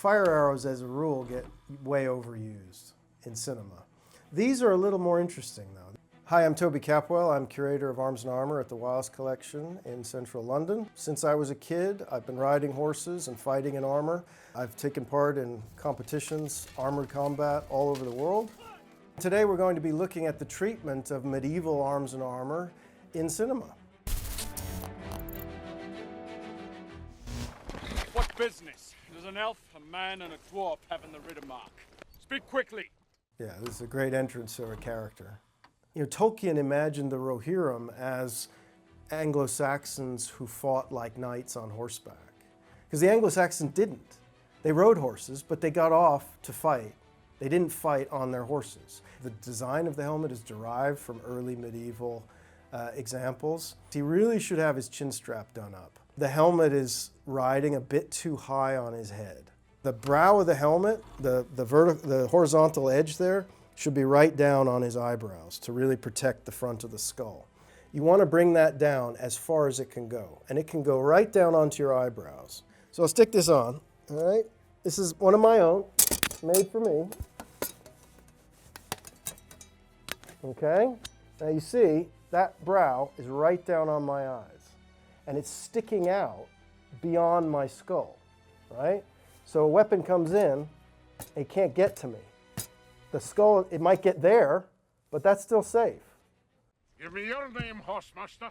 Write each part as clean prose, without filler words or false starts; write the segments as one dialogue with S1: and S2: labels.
S1: Fire arrows, as a rule, get way overused in cinema. These are a little more interesting, though. Hi, I'm Toby Capwell. I'm curator of Arms and Armour at the Wallace Collection in central London. Since I was a kid, I've been riding horses and fighting in armour. I've taken part in competitions, armoured combat all over the world. Today we're going to be looking at the treatment of medieval arms and armour in cinema.
S2: What business does an elf, a man, and a dwarf have in the Riddermark? Speak quickly.
S1: Yeah, this is a great entrance to a character. You know, Tolkien imagined the Rohirrim as Anglo-Saxons who fought like knights on horseback. Because the Anglo-Saxons didn't. They rode horses, but they got off to fight. They didn't fight on their horses. The design of the helmet is derived from early medieval examples. He really should have his chin strap done up. The helmet is riding a bit too high on his head. The brow of the helmet, the horizontal edge there, should be right down on his eyebrows to really protect the front of the skull. You want to bring that down as far as it can go, and it can go right down onto your eyebrows. So I'll stick this on, all right? This is one of my own, made for me. Okay? Now you see, that brow is right down on my eyes, and it's sticking out beyond my skull, right? So a weapon comes in, it can't get to me. The skull, it might get there, but that's still safe.
S2: Give me your name, horsemaster.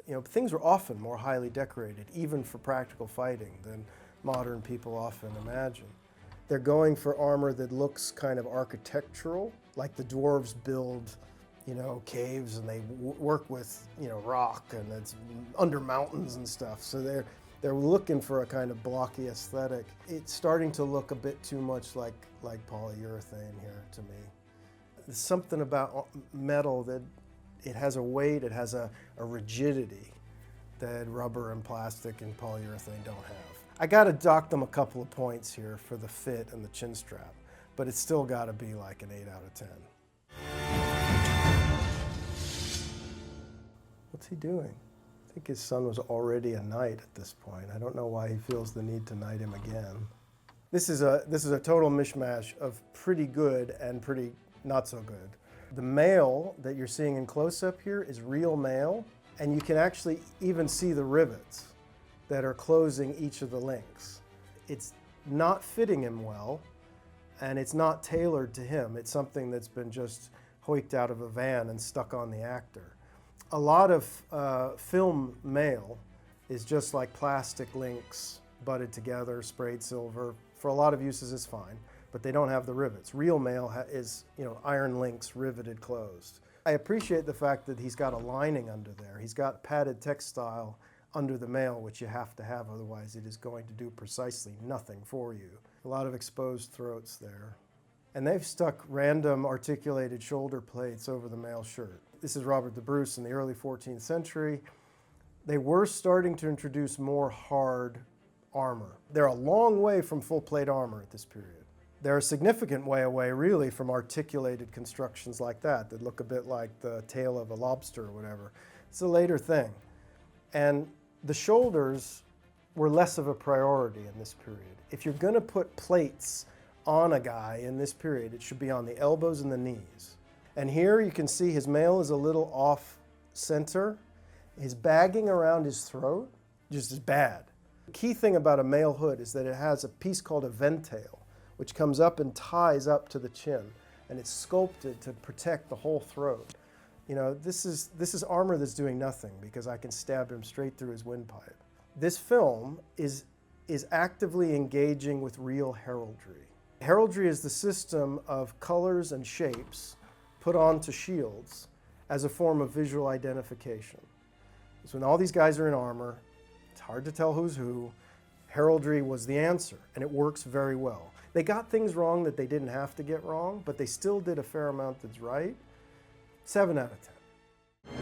S1: You know, things were often more highly decorated, even for practical fighting, than modern people often imagine. They're going for armor that looks kind of architectural, like the dwarves build, you know, caves, and they work with, you know, rock, and it's under mountains and stuff. So they're looking for a kind of blocky aesthetic. It's starting to look a bit too much like polyurethane here to me. There's something about metal that it has a weight, it has a rigidity that rubber and plastic and polyurethane don't have. I gotta dock them a couple of points here for the fit and the chin strap, but it's still gotta be like an 8 out of 10. What's he doing? I think his son was already a knight at this point. I don't know why he feels the need to knight him again. This is a total mishmash of pretty good and pretty not so good. The mail that you're seeing in close-up here is real mail, and you can actually even see the rivets that are closing each of the links. It's not fitting him well, and it's not tailored to him. It's something that's been just hoiked out of a van and stuck on the actor. A lot of film mail is just like plastic links butted together, sprayed silver. For a lot of uses it's fine, but they don't have the rivets. Real mail is, you know, iron links riveted closed. I appreciate the fact that he's got a lining under there. He's got padded textile under the mail, which you have to have, otherwise it is going to do precisely nothing for you. A lot of exposed throats there. And they've stuck random articulated shoulder plates over the mail shirt. This is Robert the Bruce in the early 14th century. They were starting to introduce more hard armor. They're a long way from full plate armor at this period. They're a significant way away, really, from articulated constructions like that look a bit like the tail of a lobster or whatever. It's a later thing. And the shoulders were less of a priority in this period. If you're going to put plates on a guy in this period, it should be on the elbows and the knees. And here you can see his mail is a little off center. His bagging around his throat just is bad. The key thing about a mail hood is that it has a piece called a ventail, which comes up and ties up to the chin, and it's sculpted to protect the whole throat. You know, this is armor that's doing nothing because I can stab him straight through his windpipe. This film is actively engaging with real heraldry. Heraldry is the system of colors and shapes put onto shields as a form of visual identification. So when all these guys are in armor, it's hard to tell who's who. Heraldry was the answer, and it works very well. They got things wrong that they didn't have to get wrong, but they still did a fair amount that's right. 7 out of 10.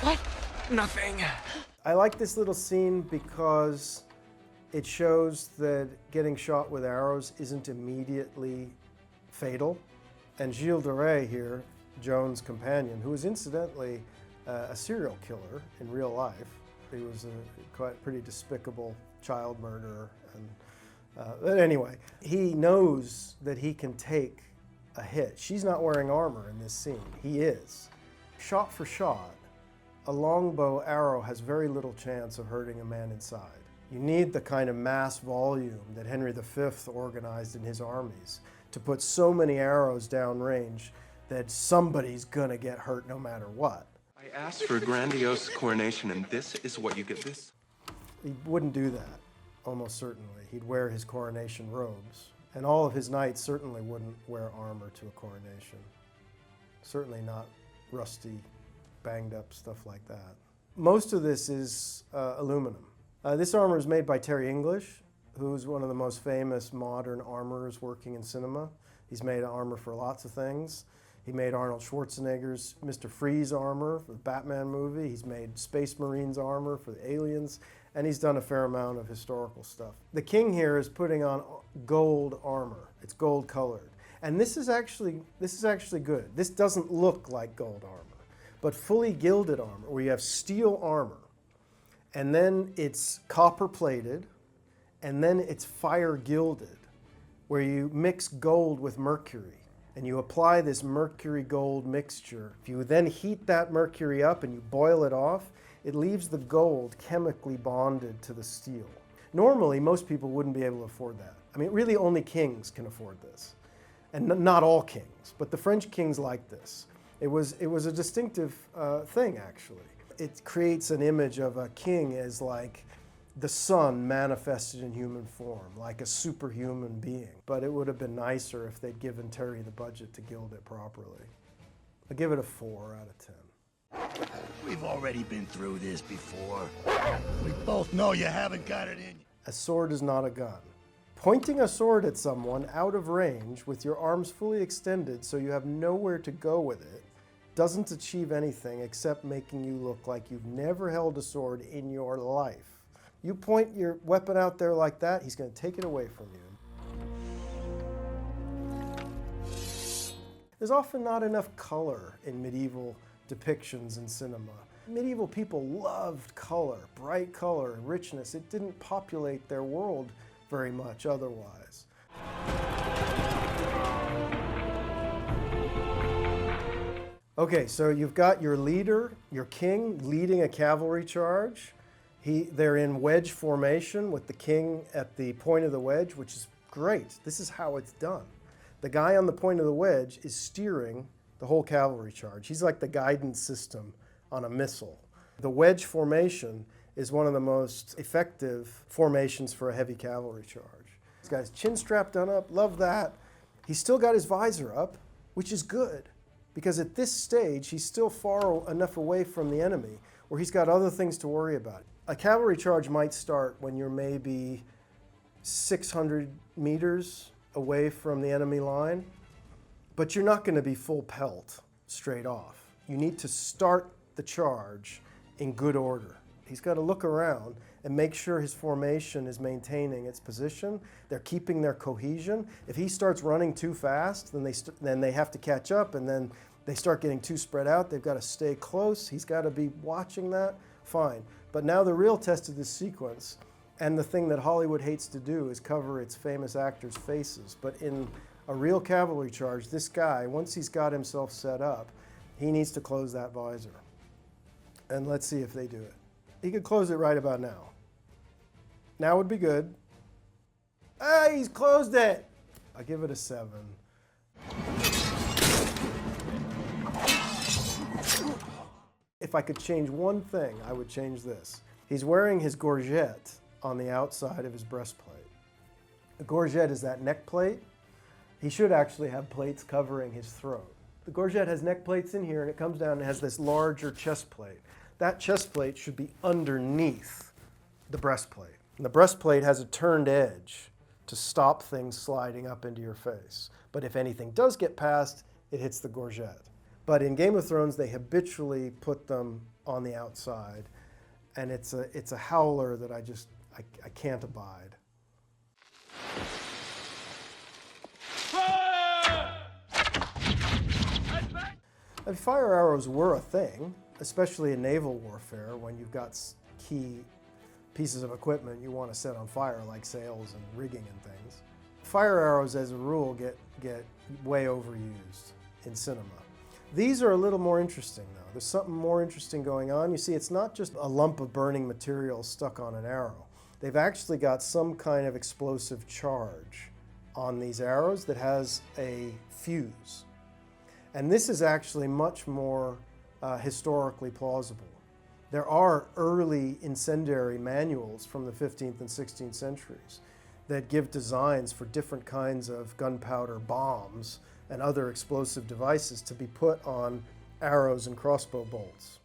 S3: What? Nothing.
S1: I like this little scene because it shows that getting shot with arrows isn't immediately fatal. And Gilles de Rais here, Joan's companion, who is incidentally a serial killer in real life, He was a pretty despicable child murderer. But anyway, he knows that he can take a hit. She's not wearing armor in this scene. He is. Shot for shot, a longbow arrow has very little chance of hurting a man inside. You need the kind of mass volume that Henry V organized in his armies to put so many arrows downrange that somebody's gonna get hurt no matter what.
S4: I asked for a grandiose coronation, and this is what you get. This?
S1: He wouldn't do that, almost certainly. He'd wear his coronation robes. And all of his knights certainly wouldn't wear armor to a coronation. Certainly not rusty, banged up stuff like that. Most of this is aluminum. This armor is made by Terry English, who's one of the most famous modern armorers working in cinema. He's made armor for lots of things. He made Arnold Schwarzenegger's Mr. Freeze armor for the Batman movie. He's made Space Marines armor for the Aliens, and he's done a fair amount of historical stuff. The king here is putting on gold armor. It's gold colored. And this is actually good. This doesn't look like gold armor, but fully gilded armor, where you have steel armor, and then it's copper plated, and then it's fire gilded, where you mix gold with mercury. And you apply this mercury gold mixture. If you then heat that mercury up and you boil it off, it leaves the gold chemically bonded to the steel. Normally, most people wouldn't be able to afford that. I mean, really only kings can afford this. And not all kings, but the French kings liked this. It was a distinctive thing, actually. It creates an image of a king as like the sun manifested in human form, like a superhuman being. But it would have been nicer if they'd given Terry the budget to gild it properly. I'll give it a 4 out of 10.
S5: We've already been through this before. We both know you haven't got it in you.
S1: A sword is not a gun. Pointing a sword at someone out of range with your arms fully extended so you have nowhere to go with it doesn't achieve anything except making you look like you've never held a sword in your life. You point your weapon out there like that, he's going to take it away from you. There's often not enough color in medieval depictions in cinema. Medieval people loved color, bright color and richness. It didn't populate their world very much otherwise. Okay, so you've got your leader, your king, leading a cavalry charge. They're in wedge formation with the king at the point of the wedge, which is great. This is how it's done. The guy on the point of the wedge is steering the whole cavalry charge. He's like the guidance system on a missile. The wedge formation is one of the most effective formations for a heavy cavalry charge. This guy's chin strap done up, love that. He's still got his visor up, which is good, because at this stage, he's still far enough away from the enemy where he's got other things to worry about. A cavalry charge might start when you're maybe 600 meters away from the enemy line, but you're not going to be full pelt straight off. You need to start the charge in good order. He's got to look around and make sure his formation is maintaining its position. They're keeping their cohesion. If he starts running too fast, then they have to catch up, and then they start getting too spread out. They've got to stay close. He's got to be watching that. Fine. But now the real test of this sequence, and the thing that Hollywood hates to do, is cover its famous actors' faces. But in a real cavalry charge, this guy, once he's got himself set up, he needs to close that visor. And let's see if they do it. He could close it right about now. Now would be good. Hey, he's closed it! I give it a 7. If I could change one thing, I would change this. He's wearing his gorget on the outside of his breastplate. The gorget is that neck plate. He should actually have plates covering his throat. The gorget has neck plates in here, and it comes down and has this larger chest plate. That chest plate should be underneath the breastplate. And the breastplate has a turned edge to stop things sliding up into your face. But if anything does get past, it hits the gorget. But in Game of Thrones, they habitually put them on the outside. And it's a howler that I can't abide. And fire arrows were a thing, especially in naval warfare when you've got key pieces of equipment you want to set on fire, like sails and rigging and things. Fire arrows, as a rule, get way overused in cinema. These are a little more interesting, though. There's something more interesting going on. You see, it's not just a lump of burning material stuck on an arrow. They've actually got some kind of explosive charge on these arrows that has a fuse. And this is actually much more historically plausible. There are early incendiary manuals from the 15th and 16th centuries that give designs for different kinds of gunpowder bombs and other explosive devices to be put on arrows and crossbow bolts.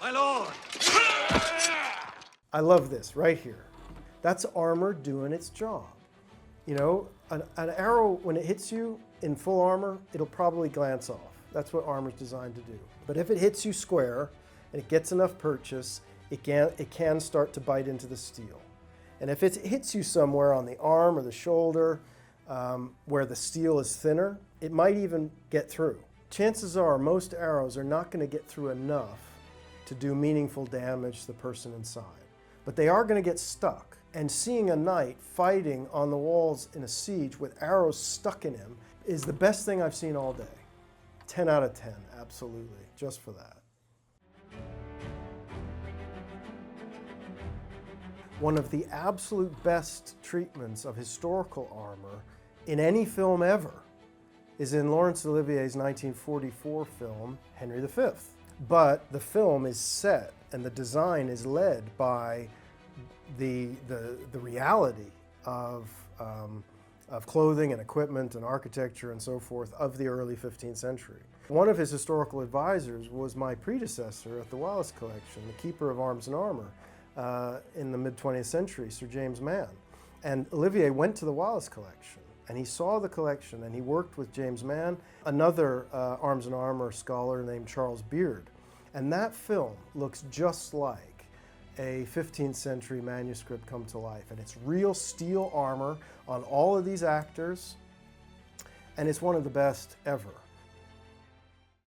S3: My lord!
S1: I love this right here. That's armor doing its job. You know, an arrow, when it hits you in full armor, it'll probably glance off. That's what armor's designed to do. But if it hits you square and it gets enough purchase, it can start to bite into the steel. And if it hits you somewhere on the arm or the shoulder where the steel is thinner, it might even get through. Chances are most arrows are not going to get through enough to do meaningful damage to the person inside. But they are going to get stuck. And seeing a knight fighting on the walls in a siege with arrows stuck in him is the best thing I've seen all day. 10 out of 10, absolutely, just for that. One of the absolute best treatments of historical armor in any film ever is in Laurence Olivier's 1944 film, Henry V. But the film is set and the design is led by the reality of clothing and equipment and architecture and so forth of the early 15th century. One of his historical advisors was my predecessor at the Wallace Collection, the keeper of arms and armour in the mid-20th century, Sir James Mann. And Olivier went to the Wallace Collection and he saw the collection and he worked with James Mann, another arms and armour scholar named Charles Beard. And that film looks just like a 15th century manuscript come to life. And it's real steel armor on all of these actors, and it's one of the best ever.